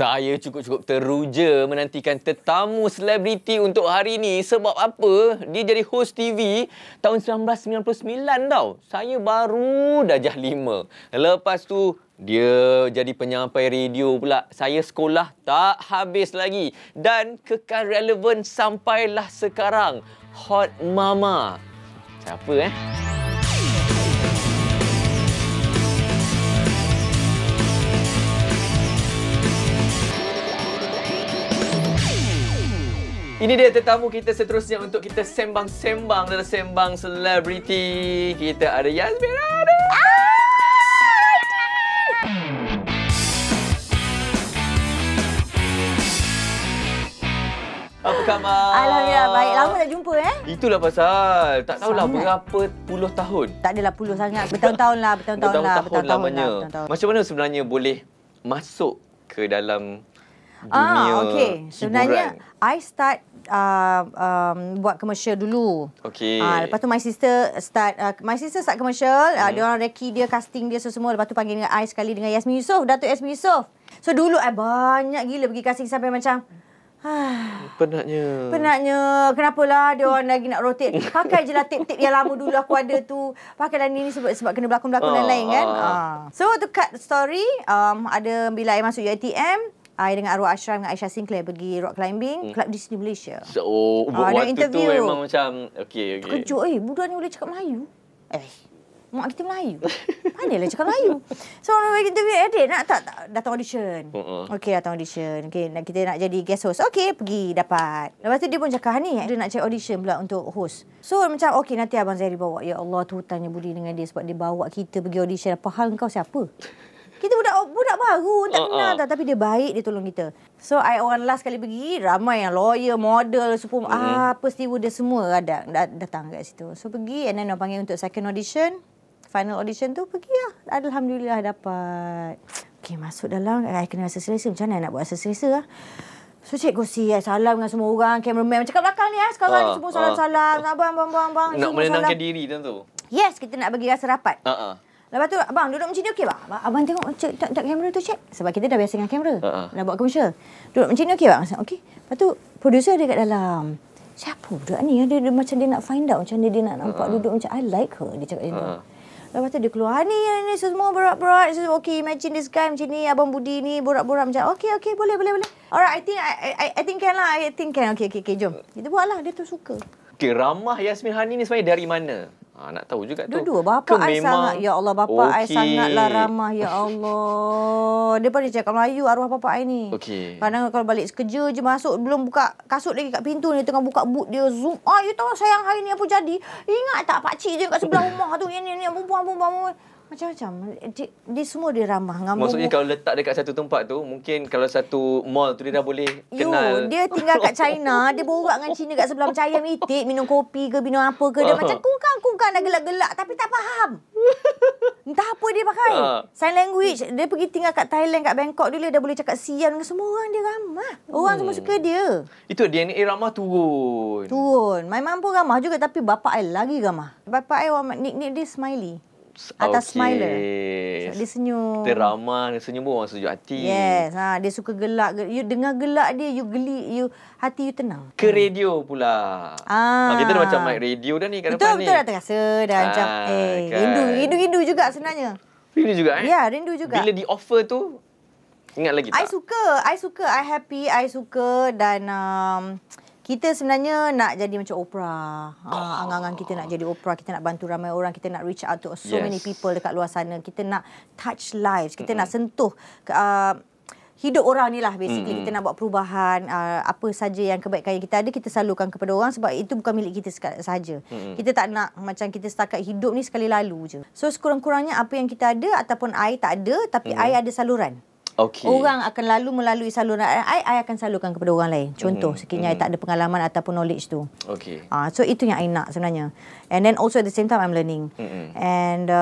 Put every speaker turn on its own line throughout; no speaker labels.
Saya cukup-cukup teruja menantikan tetamu selebriti untuk hari ini. Sebab apa? Dia jadi host TV tahun 1999 tau. Saya baru darjah 5. Lepas tu, dia jadi penyampai radio pula. Saya sekolah tak habis lagi. Dan kekal relevan sampailah sekarang. Hot Mama. Siapa Ini dia tetamu kita seterusnya untuk kita sembang-sembang dalam Sembang Selebriti. Kita ada Yasmin Hani. Apa khabar?
Alhamdulillah, baik. Lama tak jumpa
Itulah pasal. Tak tahulah berapa puluh tahun.
Tak adalah puluh sangat. Bertahun-tahun lah.
Bertahun-tahun lamanya. Macam mana sebenarnya boleh masuk ke dalam dunia
okay. Sebenarnya, I start buat komersial dulu.
Okay.
Lepas tu my sister start komersial. Dia orang reki dia, casting dia semua. Lepas tu panggil dengan I sekali dengan Yasmin Yusof, Datuk Yasmin Yusof. So dulu I banyak gila pergi casting sampai macam Penatnya. Kenapalah dia orang lagi nak rotate. Pakai je lah tip-tip yang lama dulu aku ada tu. Pakailah ni sebab kena berlakon-berlakon lain-lain kan. So to cut the story, ada bila I masuk UiTM, I dengan Arwah Ashraf dengan Aisyah Sinclair pergi rock climbing club Disney Malaysia.
So waktu interview tu memang macam okey.
Terkejut, budak ni boleh cakap Melayu. Mak kita Melayu. Pandailah cakap Melayu. So orang bagi interview, adik nak tak datang audition. Okey, datang audition. Okey, kita nak jadi guest host. Okey, pergi dapat. Lepas tu dia pun cakap, ni dia nak cari audition pula untuk host. So macam okey, nanti Abang Zahiri bawa. Ya Allah, tu tanya budi dengan dia sebab dia bawa kita pergi audition. Apa hal kau siapa? Kita budak baru, tak kenal tau. Tapi dia baik, dia tolong kita. So, I orang last kali pergi, ramai yang lawyer, model, apa steward dia semua ada datang kat situ. So, pergi and then orang panggil untuk second audition. Final audition tu, pergi lah. Alhamdulillah dapat. Okay, masuk dalam, I kena rasa selesa. Macam mana nak buat rasa selesa lah? So, cikgu salam dengan semua orang. Cameraman cakap belakang ni sekarang ni semua salam-salam. Abang.
Nak menenangkan diri tentu.
Yes, kita nak bagi rasa rapat. Lepas tu, abang duduk macam ni okey, bang? Abang tengok tak kamera tu, cek. Sebab kita dah biasa dengan kamera. Dah buat komersial. Duduk macam ni okey, bang? Okey. Lepas tu, producer dia kat dalam. Siapa budak ni? Dia macam dia nak find out. Macam dia nak nampak duduk macam, I like her. Dia cakap macam tu. Lepas tu dia keluar, ni semua berat-berat. Okay, imagine this guy macam ni. Abang Budi ni borak-borak macam, okay, boleh. Alright, I think can lah. I think can. Okay, jom. Kita buat lah. Dia tu suka. Okay,
ramah Yasmin Hani ni sebenarnya dari mana? Nak tahu juga tu.
Dua-dua. Bapa I sangat. Ya Allah, bapa I sangatlah ramah. Ya Allah. Dia pandai cakap Melayu, arwah bapa I ni. Kadang kalau balik kerja je masuk, belum buka kasut lagi kat pintu ni, tengah buka boot dia, zoom. You tahu sayang hari ni apa jadi? Ingat tak pakcik je kat sebelah rumah tu, ni perempuan. Macam-macam. Dia semua dia ramah.
Maksudnya kalau letak dekat satu tempat tu, mungkin kalau satu mall tu dia dah boleh kenal.
Dia tinggal kat China, dia borak dengan Cina kat sebelah macam ayam itik, minum kopi ke, minum apa ke. Dia macam kungkang dah gelak-gelak tapi tak faham. Entah apa dia pakai. Sign language. Dia pergi tinggal kat Thailand, kat Bangkok dulu, dia dah boleh cakap sian dengan semua orang. Dia ramah. Orang semua suka dia.
Itu DNA ramah turun.
My mum pun ramah juga tapi bapa I lagi ramah. Bapa I nickname dia Smiley. Atas smiler. So, dia senyum.
Dia ramah, dia senyum pun orang sejuk hati.
Yes, dia suka gelak. You dengar gelak dia, you geli, hati you tenang.
Ke radio pula. Kita dah macam mic radio dah ni kat depan ni.
Betul dah terasa dah macam rindu juga sebenarnya.
Rindu juga
Ya, rindu juga.
Bila di offer tu ingat lagi tak?
I suka, I happy, I suka dan kita sebenarnya nak jadi macam Oprah. Angan-angan kita nak jadi Oprah. Kita nak bantu ramai orang. Kita nak reach out to so many people dekat luar sana. Kita nak touch lives. Kita nak sentuh hidup orang ni lah basically. Kita nak buat perubahan. Apa saja yang kebaikan yang kita ada, kita salurkan kepada orang. Sebab itu bukan milik kita sahaja. Kita tak nak macam kita setakat hidup ni sekali lalu je. So sekurang-kurangnya apa yang kita ada ataupun I tak ada. Tapi I ada saluran. Orang akan lalu melalui saluran I akan salurkan kepada orang lain. Contoh, sekiranya I tak ada pengalaman ataupun knowledge tu. So itu yang I nak sebenarnya. And then also at the same time I'm learning. And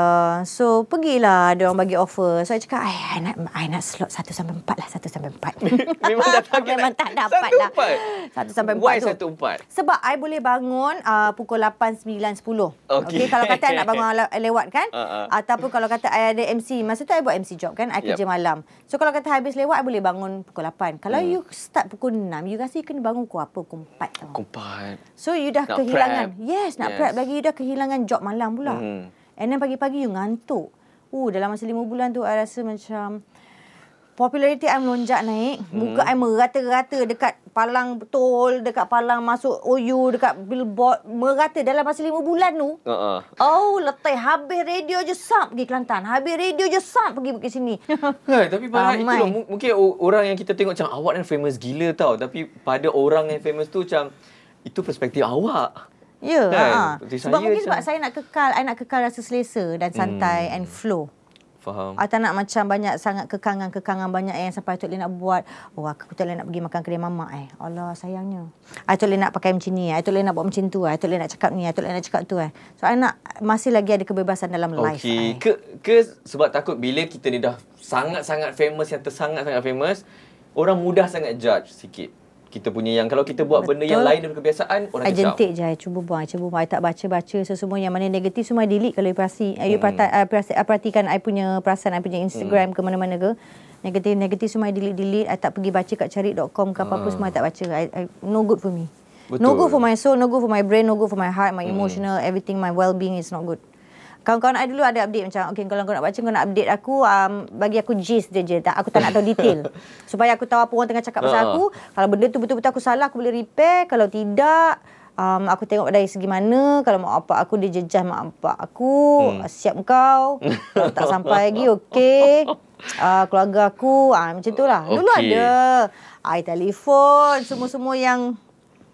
so pergilah dia orang bagi offer. So I cakap I nak slot 1 sampai 4 lah. 1 sampai 4. Memang tak dapat lah. 1 sampai 4
Why
tu.
1-4?
Sebab I boleh bangun pukul 8, 9, 10. Kalau kata I nak bangun lewat kan. Ataupun kalau kata I ada MC. Masa tu I buat MC job kan. I kerja malam. So So kalau kata habis lewat, I boleh bangun pukul 8. Kalau you start pukul 6, you rasa you kena bangun pukul apa? Pukul 4 tau.
Pukul 4.
So you dah
Nak
kehilangan.
prep.
Nak prep lagi. You dah kehilangan job malam pula. And then pagi-pagi you ngantuk. Dalam masa 5 bulan tu, I rasa macam populariti I melonjak naik. Muka I merata-rata dekat palang tol, dekat palang masuk OU, dekat billboard. Merata dalam masa 5 bulan tu. Letai habis radio je sap pergi Kelantan. Habis radio je sap pergi Bukit Sini.
Tapi pada itu lah, mungkin orang yang kita tengok macam awak kan famous gila tau. Tapi pada orang yang famous tu macam, itu perspektif awak.
Ya.
Kan?
Sebab mungkin sebab saya nak kekal rasa selesa dan santai and flow.
Faham.
I tak nak macam banyak sangat kekangan banyak yang sampai I tak boleh nak buat. Aku tak boleh nak pergi makan kedai mamak. Allah sayangnya. I tak boleh nak pakai macam ni. I tak boleh nak buat macam tu. I tak boleh nak cakap ni. I tak boleh nak cakap tu. So I nak masih lagi ada kebebasan dalam life.
Ke sebab takut bila kita ni dah sangat-sangat famous, yang tersangat-sangat famous, orang mudah sangat judge sikit. Kita punya yang kalau kita buat benda yang lain daripada kebiasaan, orang kecam.
Jentik je. I cuba buang. I tak baca-baca. So semua yang mana negatif semua delete kalau you perhatikan I punya perasan, I punya Instagram ke mana-mana ke. Negatif semua I delete. I tak pergi baca kat cari.com ke apa-apa semua I tak baca. No good for me. Betul. No good for my soul, no good for my brain, no good for my heart, my emotional, everything, my well-being is not good. Kawan-kawan I dulu ada update macam, okay, kalau kau nak baca, kau nak update aku, bagi aku gist je. Aku tak nak tahu detail. Supaya aku tahu apa orang tengah cakap pasal aku. Kalau benda tu betul-betul aku salah, aku boleh repair. Kalau tidak, aku tengok dari segi mana. Kalau mak bapak aku, dia jejah mak bapak aku. Siap kau. Kalau tak sampai lagi, okey. Keluarga aku, macam tu lah. Dulu ada. I telefon, semua-semua yang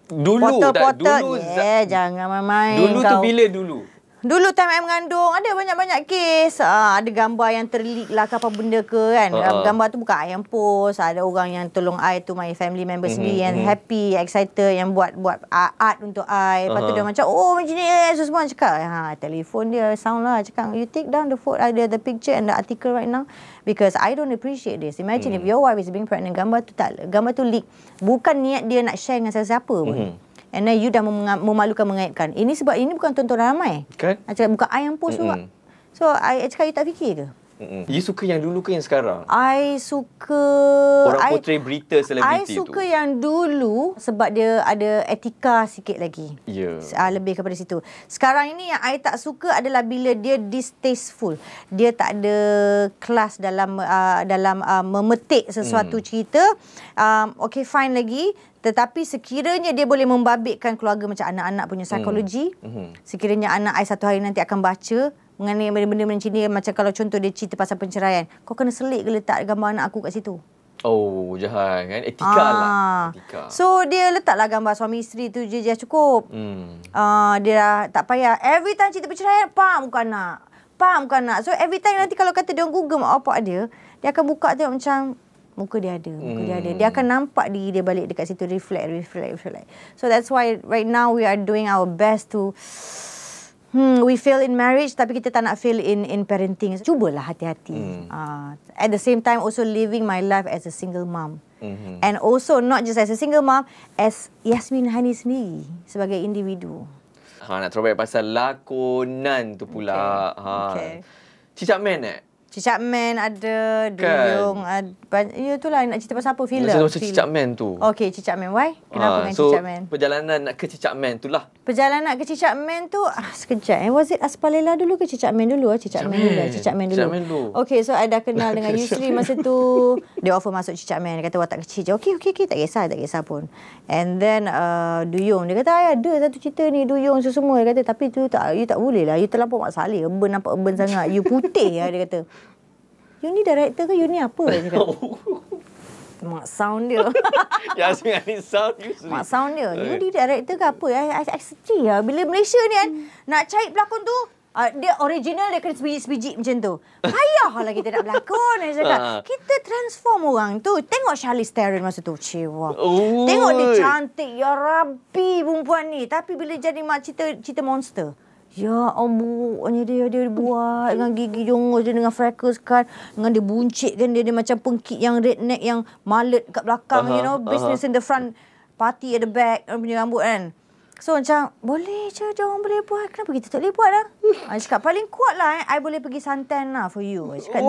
portal-portal. Jangan main-main.
Dulu tu bila dulu?
Dulu time I mengandung, ada banyak-banyak kes. Ada gambar yang terleak lah ke apa benda ke kan. Gambar tu bukan I yang post. Ada orang yang tolong I tu, my family member sendiri yang happy, excited, yang buat art untuk I. Lepas tu dia macam, macam ni. So semua cakap, telefon dia sound lah. Cakap, you take down the photo, the picture and the article right now. Because I don't appreciate this. Imagine if your wife is being pregnant, gambar tu leak. Bukan niat dia nak share dengan siapa pun. And then you dah memalukan, mengaibkan. Ini sebab ini bukan tontonan ramai.
Kan?
I cakap bukan I yang post tu. So I cakap, you tak fikir ke?
You suka yang dulu ke yang sekarang?
I suka...
Orang portray berita selebriti tu.
I suka yang dulu sebab dia ada etika sikit lagi. Lebih kepada situ. Sekarang ini yang I tak suka adalah bila dia distasteful. Dia tak ada kelas dalam memetik sesuatu cerita. Okay, fine lagi. Tetapi sekiranya dia boleh membabitkan keluarga macam anak-anak punya psikologi, sekiranya anak I satu hari nanti akan baca mengenai benda-benda macam ni, macam kalau contoh dia cerita pasal penceraian, kau kena selit ke letak gambar anak aku kat situ.
Jahat kan? Etika lah. Etika.
So dia letaklah gambar suami isteri tu je cukup. Dia dah tak payah every time cerita perceraian, bukan nak. So every time nanti kalau kata dia Google mak bapak dia akan buka tengok macam muka dia ada. Dia akan nampak diri dia balik dekat situ, reflect. So that's why right now we are doing our best to we fail in marriage tapi kita tak nak fail in parenting. Cubalah hati-hati. At the same time also living my life as a single mom. And also not just as a single mom, as Yasmin Hani sendiri sebagai individu.
Nak throwback pasal lakonan tu pula.
Okay.
Cicak Man
Cicak Man ada, Duyung ada. Ya itulah nak cerita pasal apa? Filem.
Macam Cicak Man tu.
Okey, Cicak Man. Why? Kenapa dengan Cicak Man?
Perjalanan nak ke Cicak Man tu lah.
Perjalanan ke Cicak Man tu, sekejap. Was it Aspalela dulu ke Cicak Man dulu? Cicak Man dulu. Okey, so I dah kenal dengan Yusri masa tu. Dia offer masuk Cicak Man. Dia kata watak kecil je. Okey, tak kisah pun. And then Duyung. Dia kata, ada satu cerita ni Duyung semua. Dia kata, tapi tu you tak boleh lah. You terlampau Mak Saleh. Nampak urban sangat. You putih lah. Dia kata. You ni director ke? You ni apa? Dia kata. Mak sound dia.
Yasmin ni sound Yusri.
Mak sound dia. You ni director ke apa? I sedih lah. Bila Malaysia ni kan, nak cari pelakon tu, dia original dia kena sebiji macam tu. Payahlah kita nak berlakon. Dia cakap, kita transform orang tu. Tengok Charlize Theron masa tu. Cewa. Tengok dia cantik. Ya Rabbi perempuan ni. Tapi bila jadi cerita monster. Ya Allah, dia buat dengan gigi jongus dia, dengan freckles kan, dengan dia buncit kan, dia macam pengkit yang redneck yang malet kat belakang, business in the front, party at the back, punya rambut kan. So macam, boleh je, jangan boleh buat. Kenapa kita tak boleh buat lah? I cakap, paling kuat lah I boleh pergi Santan lah for you. I cakap,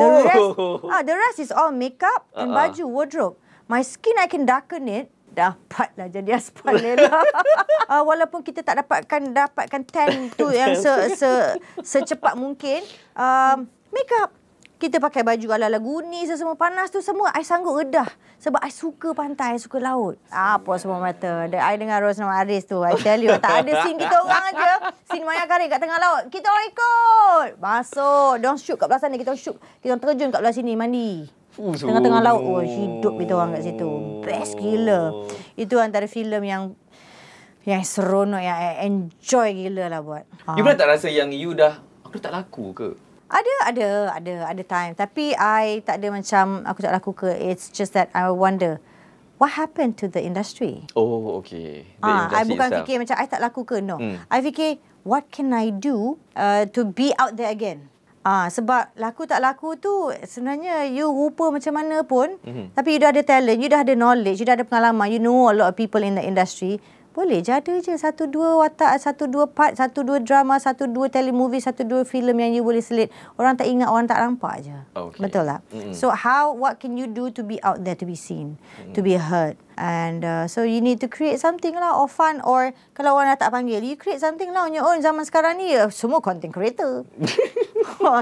the rest is all makeup and baju, wardrobe. My skin, I can darken it. Dapatlah jadi aspal Lela. Walaupun kita tak dapatkan tan tu yang secepat mungkin. Makeup. Kita pakai baju ala-ala guni, semua panas tu semua. I sanggup redah. Sebab I suka pantai, I suka laut. Apa semua mata. I dengan Rosnama Aris tu. I tell you, tak ada scene kita orang aja. Scene Maya Karim kat tengah laut. Kita orang ikut. Masuk. Diorang shoot kat belah sana. Kita orang shoot. Kita orang terjun kat belah sini, mandi. Tengah-tengah laut. Oh, hidup kita orang kat situ. Best gila. Itu antara filem yang seronok, yang I enjoy gila lah buat.
You pernah tak rasa yang you dah, aku tak laku ke?
Ada time. Tapi I tak ada macam aku tak laku ke. It's just that I wonder what happened to the industry.
Oh, okay.
I bukan fikir macam I tak laku ke. No. I fikir what can I do to be out there again. Sebab laku tak laku tu sebenarnya you rupa macam mana pun. Tapi you dah ada talent, you dah ada knowledge, you dah ada pengalaman, you know a lot of people in the industry. Boleh je ada je 1-2 watak, 1-2 part, 1-2 drama, 1-2 telemovie, 1-2 filem yang you boleh selit. Orang tak ingat, orang tak nampak je.
Okay.
Betul tak? So what can you do to be out there, to be seen, to be heard? And so you need to create something lah, or fun, or kalau orang dah tak panggil, you create something lah on your own. Zaman sekarang ni semua content creator.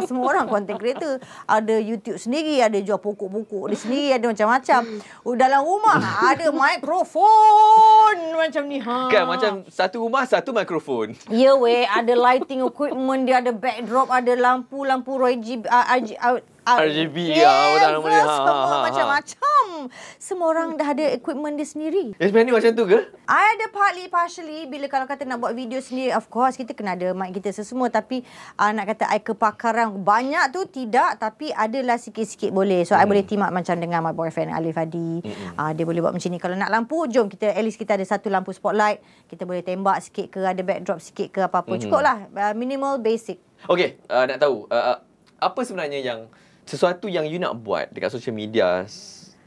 Semua orang content creator. Ada YouTube sendiri, ada jual pokok-pokok dia sendiri, ada macam-macam. Dalam rumah ada mikrofon macam ni.
Kan macam satu rumah satu mikrofon.
Ya weh, ada lighting equipment, dia ada backdrop, ada lampu RGB. Semua macam-macam. Semua orang dah ada equipment dia sendiri.
Sebenarnya macam tu ke?
I ada partially. Bila kalau kata nak buat video sendiri, of course kita kena ada mic kita sesemua. Tapi nak kata I kepakaran banyak tu tidak. Tapi adalah sikit-sikit boleh. So I boleh team up macam dengan my boyfriend Alif Hadi. Dia boleh buat macam ni. Kalau nak lampu, jom kita at least kita ada satu lampu spotlight. Kita boleh tembak sikit ke, ada backdrop sikit ke apa-apa. Cukup lah. Minimal basic.
Okay, nak tahu apa sebenarnya yang sesuatu yang you nak buat dekat social media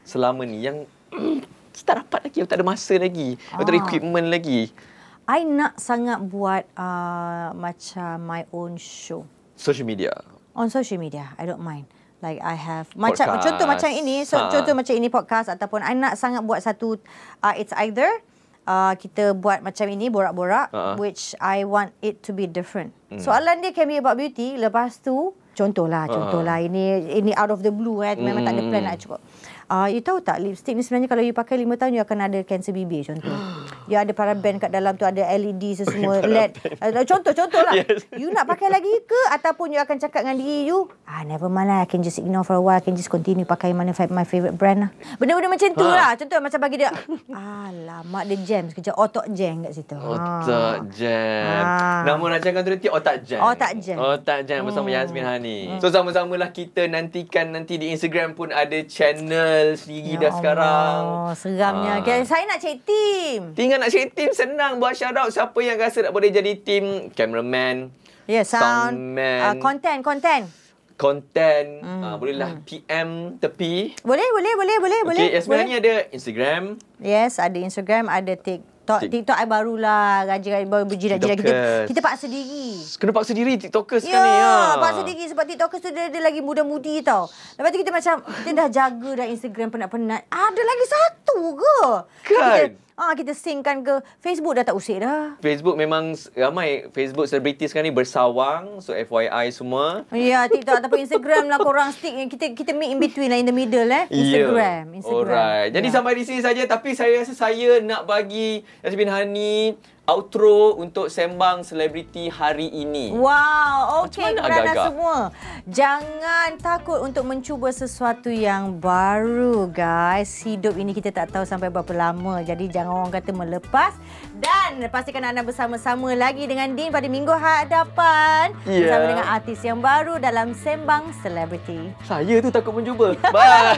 selama ni yang tak dapat lagi, tak ada masa lagi, tak ada equipment lagi.
I nak sangat buat macam my own show.
Social media.
On social media, I don't mind. Like I have macam contoh macam ini, contoh macam ini podcast, ataupun I nak sangat buat satu it's either kita buat macam ini borak-borak, which I want it to be different. Soalan dia can be about beauty, lepas tu contohlah ini out of the blue memang tak ada plan nak cukup. You tahu tak lipstick ni sebenarnya kalau you pakai 5 tahun you akan ada kanser bibir contoh. You ada paraben kat dalam tu, ada LED semua LED. Contoh-contohlah. Yes. You nak pakai lagi ke ataupun you akan cakap dengan diri you, never mind lah, I can just ignore for a while, I can just continue pakai my favorite brand lah. Benda-benda macam tu lah. Contoh macam bagi dia, alamak dia jam sekejap, otak jam kat situ.
Otak jam. Nama rancangan tu nanti Otak Jam. Otak Jam bersama Yasmin Hani. So sama-samalah kita nantikan nanti di Instagram pun ada channel sendiri dah sekarang.
Seramnya. Saya nak cek team.
Tinggal nak cek team senang. Buat shout out siapa yang rasa nak boleh jadi team. Cameraman.
Soundman. Content.
Bolehlah PM tepi.
Boleh.
Okay, sebenarnya ada Instagram.
Yes, ada Instagram, ada TikTok I barulah baru berjirat-jirat kita paksa diri.
Kena paksa diri TikTokers kan ni.
Paksa diri sebab TikTokers tu dia lagi muda-mudi tau. Lepas tu kita macam kita dah jaga dah Instagram penat-penat. Ada lagi satu ke?
Kan?
Kita synckan ke Facebook dah tak usik dah.
Facebook memang ramai Facebook selebriti sekarang ni bersawang. So FYI semua.
Ya, TikTok ataupun Instagram lah korang stick. Kita meet in between lah, in the middle Instagram.
Alright. Jadi sampai di sini saja. Tapi saya rasa saya nak bagi Yasmin Hani outro untuk Sembang Selebriti hari ini.
Wow, okey kerana semua. Jangan takut untuk mencuba sesuatu yang baru, guys. Hidup ini kita tak tahu sampai berapa lama. Jadi jangan orang kata melepas. Dan pastikan anda bersama-sama lagi dengan Din pada minggu hadapan. Bersama dengan artis yang baru dalam Sembang Selebriti.
Saya tu takut mencuba. Bye.